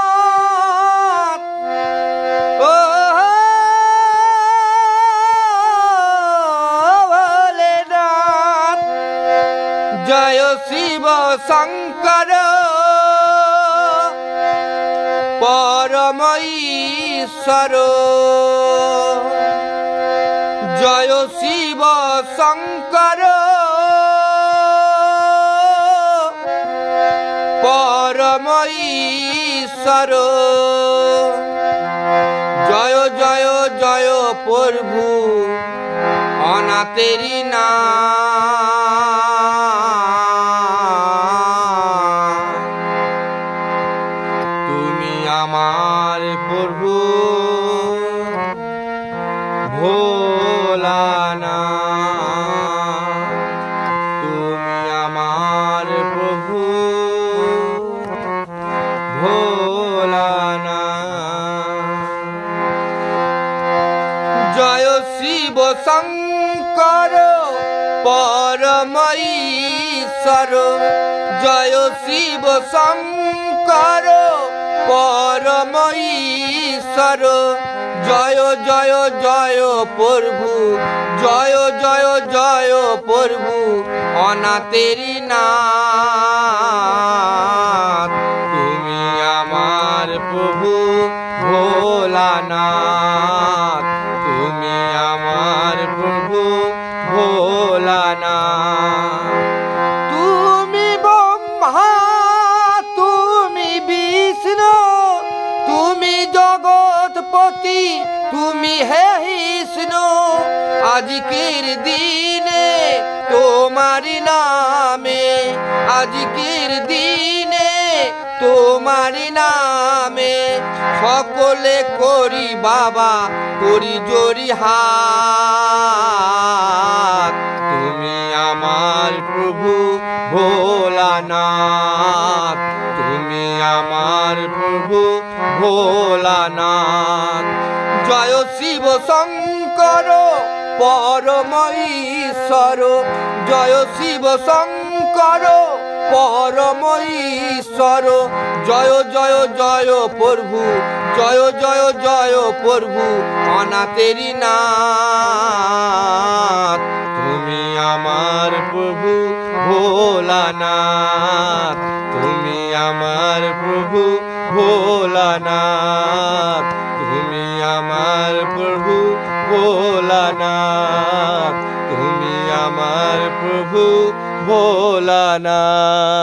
ভোলেনাথ ও ভোলেনাথ জয় শিব শঙ্কর পরম ঈশ্বর জয় শিব শঙ্কর পরম ঈশ্বর জয় জয় জয় প্রভু অনাথেরি নাম তুমি আমার প্রভু ভোলানাথ তুমি আমার প্রভু ভোলানাথ জয় শিব শঙ্কর পরম ঈশ্বর জয় শিব শঙ্কর পরম ঈশ্বর জয় জয় জয় প্রভু জয় জয় জয় প্রভু অনাথেরি নাথ তুমি আমার প্রভু ভোলানাথ তুমি আমার প্রভু ভোলানাথ তুমি ব্রহ্মা তুমি বিষ্ণু তুমি জগৎপতি তুমি হে বিষ্ণু আজকের দিনে তোমার নামে আজকের দিনে তোমার নামে সকলে করি বাবা করি জোরি হাত তুমি আমার প্রভু ভোলানাথ তুমি আমার প্রভু ভোলানাথ জয় শিব শঙ্কর পরম ঈশ্বর জয় শিব শঙ্কর পরম ঈশ্বর জয় জয় জয় প্রভু জয় জয় জয় প্রভু অনাথেরি নাথ তুমি আমার প্রভু ভোলানাথ তুমি আমার প্রভু ভোলানাথ তুমি আমার প্রভু ভোলানাথ তুমি আমার প্রভু ভোলানাথ।